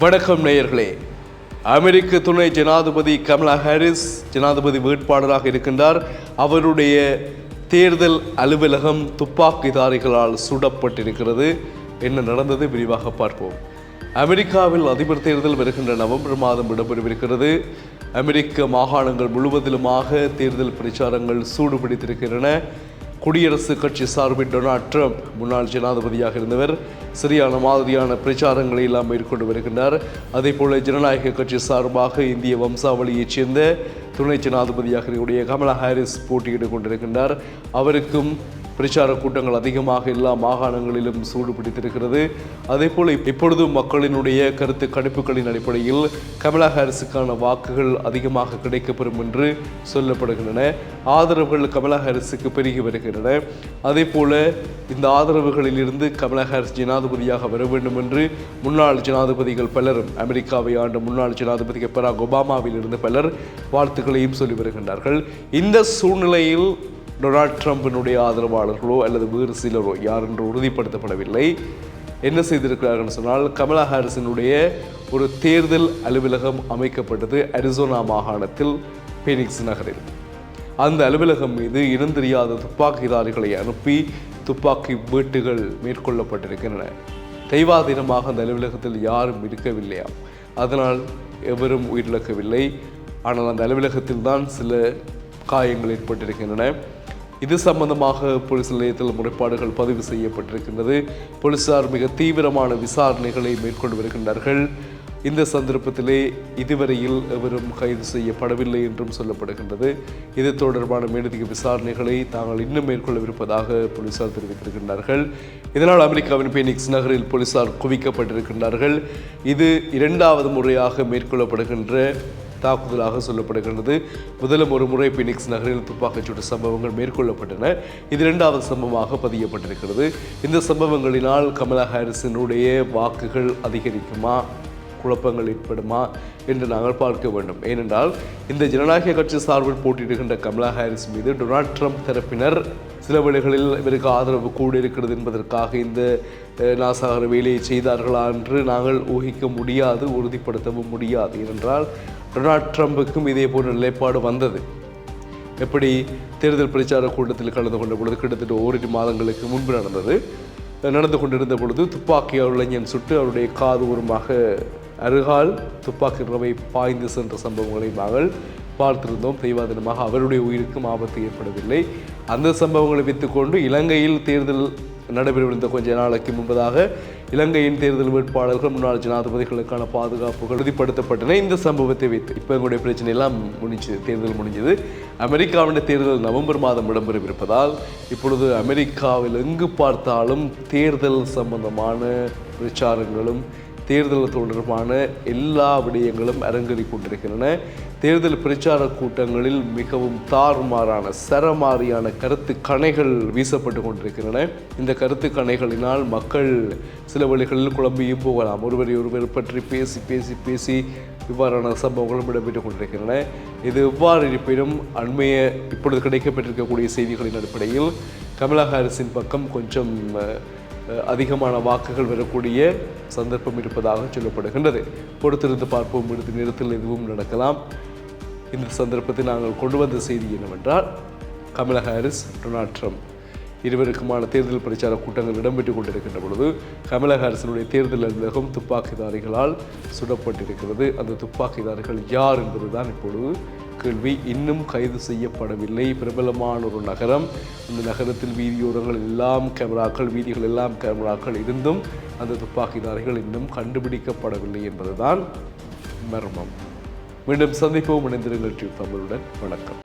வணக்கம் நேயர்களே. அமெரிக்க துணை ஜனாதிபதி கமலா ஹாரிஸ் ஜனாதிபதி வேட்பாளராக இருக்கின்றார். அவருடைய தேர்தல் அலுவலகம் துப்பாக்கிதாரிகளால் சுடப்பட்டிருக்கிறது. என்ன நடந்தது விரிவாக பார்ப்போம். அமெரிக்காவில் அதிபர் தேர்தல் வருகின்ற நவம்பர் மாதம் இடம்பெறவிருக்கிறது. அமெரிக்க மாகாணங்கள் முழுவதிலுமாக தேர்தல் பிரச்சாரங்கள் சூடுபிடித்திருக்கின்றன. குடியரசுக் கட்சி சார்பில் டொனால்ட் ட்ரம்ப் முன்னாள் ஜனாதிபதியாக இருந்தவர் சரியான மாதிரியான பிரச்சாரங்களை எல்லாம் மேற்கொண்டு வருகின்றார். அதே போல ஜனநாயக கட்சி சார்பாக இந்திய வம்சாவளியைச் சேர்ந்த துணை ஜனாதிபதியாக இருக்கக்கூடிய கமலா ஹாரிஸ் போட்டியிட்டுக் கொண்டிருக்கின்றார். அவருக்கும் பிரச்சார கூட்டங்கள் அதிகமாக எல்லா மாகாணங்களிலும் சூடு பிடித்திருக்கிறது. அதே போல இப்பொழுது மக்களினுடைய கருத்து கணிப்புகளின் அடிப்படையில் கமலா ஹாரிஸுக்கான வாக்குகள் அதிகமாக கிடைக்கப்பெறும் என்று சொல்லப்படுகின்றன. ஆதரவுகள் கமலா ஹாரிஸுக்கு பெருகி வருகின்றன. அதே போல இந்த ஆதரவுகளிலிருந்து கமலா ஹாரிஸ் ஜனாதிபதியாக வர வேண்டும் என்று முன்னாள் ஜனாதிபதிகள் பலரும், அமெரிக்காவை ஆண்ட முன்னாள் ஜனாதிபதி பராக் ஒபாமாவில் இருந்து பலர் வாழ்த்துக்களையும் சொல்லி வருகின்றார்கள். இந்த சூழ்நிலையில் டொனால்ட் ட்ரம்பினுடைய ஆதரவாளர்களோ அல்லது வேறு சிலரோ யார் என்று உறுதிப்படுத்தப்படவில்லை என்ன செய்திருக்கிறார்கள் சொன்னால், கமலா ஹாரிஸினுடைய ஒரு தேர்தல் அலுவலகம் அமைக்கப்பட்டது அரிசோனா மாகாணத்தில் பீனிக்ஸ் நகரில். அந்த அலுவலகம் மீது இனம் தெரியாத துப்பாக்கிதாரிகளை அனுப்பி துப்பாக்கி வேட்டுகள் மேற்கொள்ளப்பட்டிருக்கின்றன. தெய்வாதீனமாக அந்த அலுவலகத்தில் யாரும் இருக்கவில்லையாம். அதனால் எவரும் உயிரிழக்கவில்லை. ஆனால் அந்த அலுவலகத்தில் தான் சில காயங்கள் ஏற்பட்டிருக்கின்றன. இது சம்பந்தமாக போலீஸ் நிலையத்தில் முறைப்பாடுகள் பதிவு செய்யப்பட்டிருக்கின்றது. போலீசார் மிக தீவிரமான விசாரணைகளை மேற்கொண்டு வருகின்றார்கள். இந்த சந்தர்ப்பத்திலே இதுவரையில் எவரும் கைது செய்யப்படவில்லை என்றும் சொல்லப்படுகின்றது. இது தொடர்பான மேலதிக விசாரணைகளை தாங்கள் இன்னும் மேற்கொள்ளவிருப்பதாக போலீசார் தெரிவித்திருக்கின்றார்கள். இதனால் அமெரிக்காவின் பீனிக்ஸ் நகரில் போலீசார் குவிக்கப்பட்டிருக்கின்றார்கள். இது இரண்டாவது முறையாக மேற்கொள்ளப்படுகின்ற தாக்குதலாக சொல்லப்படுகின்றது. முதலும் ஒரு முறை பீனிக்ஸ் நகரில் துப்பாக்கிச்சூடு சம்பவங்கள் மேற்கொள்ளப்பட்டன. இது இரண்டாவது சம்பவமாக பதியப்பட்டிருக்கிறது. இந்த சம்பவங்களினால் கமலா ஹாரிஸினுடைய வாக்குகள் அதிகரிக்குமா, குழப்பங்கள் ஏற்படுமா என்று நாங்கள் பார்க்க வேண்டும். ஏனென்றால் இந்த ஜனநாயக கட்சி சார்பில் போட்டியிடுகின்ற கமலா ஹாரிஸ் மீது டொனால்ட் ட்ரம்ப் தரப்பினர் சில வேளைகளில் இவருக்கு ஆதரவு கூட இருக்கிறது என்பதற்காக இந்த நாசாகர வேலையை செய்தார்களா என்று நாங்கள் ஊகிக்க முடியாது, உறுதிப்படுத்தவும் முடியாது. ஏனென்றால் டொனால்ட் ட்ரம்புக்கும் இதே போன்ற நிலைப்பாடு வந்தது. எப்படி தேர்தல் பிரச்சார கூட்டத்தில் கலந்து கொண்ட பொழுது கிட்டத்தட்ட ஓரிரு மாதங்களுக்கு முன்பு நடந்து கொண்டிருந்த பொழுது துப்பாக்கி இளைஞன் சுட்டு அவருடைய காது ஓரமாக அருகால் துப்பாக்கி ரவை பாய்ந்து சென்ற சம்பவங்களை நாங்கள் பார்த்திருந்தோம். தெய்வாதீனமாக அவருடைய உயிருக்கும் ஆபத்து ஏற்படவில்லை. அந்த சம்பவங்களை வைத்துக்கொண்டு இலங்கையில் தேர்தல் நடைபெறவிருந்த கொஞ்ச நாளைக்கு முன்பதாக இலங்கையின் தேர்தல் வேட்பாளர்கள் முன்னாள் ஜனாதிபதிகளுக்கான பாதுகாப்புகள் உறுதிப்படுத்தப்பட்டன. இந்த சம்பவத்தை வைத்து இப்போ எங்களுடைய பிரச்சனை எல்லாம் தேர்தல் முடிஞ்சது. அமெரிக்காவின் தேர்தல் நவம்பர் மாதம் இடம்பெறவிருப்பதால் இப்பொழுது அமெரிக்காவில் எங்கு பார்த்தாலும் தேர்தல் சம்பந்தமான பிரச்சாரங்களும் தேர்தல் தொடர்பான எல்லா விடயங்களும் அரங்கேறிக் கொண்டிருக்கின்றன. தேர்தல் பிரச்சார கூட்டங்களில் மிகவும் தாறுமாறான சரமாரியான கருத்து கணைகள் வீசப்பட்டு கொண்டிருக்கின்றன. இந்த கருத்து கணைகளினால் மக்கள் சில வழிகளில் குழம்பியும் போகலாம். ஒருவர் பற்றி பேசி பேசி பேசி இவ்வாறான சம்பவங்களும் இடம்பெற்றுக் கொண்டிருக்கின்றன. இது எவ்வாறு இருப்பினும் இப்பொழுது கிடைக்கப்பட்டிருக்கக்கூடிய செய்திகளின் அடிப்படையில் கமலா ஹாரிஸின் பக்கம் கொஞ்சம் அதிகமான வாக்குகள் வரக்கூடிய சந்தர்ப்பம் இருப்பதாக சொல்லப்படுகின்றது. பொறுத்திருந்து பார்ப்போம். இறுதி நேரத்தில் எதுவும் நடக்கலாம். இந்த சந்தர்ப்பத்தில் நாங்கள் கொண்டு வந்த செய்தி என்னவென்றால், கமலா ஹாரிஸ் டொனால்ட் ட்ரம்ப் இருவருக்குமான தேர்தல் பிரச்சார கூட்டங்கள் இடம்பெற்றுக் கொண்டிருக்கின்ற பொழுது கமலா ஹாரிஸினுடைய தேர்தல் அலுவலகம் துப்பாக்கிதாரிகளால் சுடப்பட்டிருக்கிறது. அந்த துப்பாக்கிதாரிகள் யார் என்பதுதான் இப்பொழுது கேள்வி. இன்னும் கைது செய்யப்படவில்லை. பிரபலமான ஒரு நகரம். அந்த நகரத்தில் வீதியோரங்கள் எல்லாம் கேமராக்கள், வீதிகள் எல்லாம் கேமராக்கள் இருந்தும் அந்த துப்பாக்கிதாரிகள் இன்னும் கண்டுபிடிக்கப்படவில்லை என்பதுதான் மர்மம். மீண்டும் சந்திப்போம். இணைந்திருங்கள் தமிழுடன். வணக்கம்.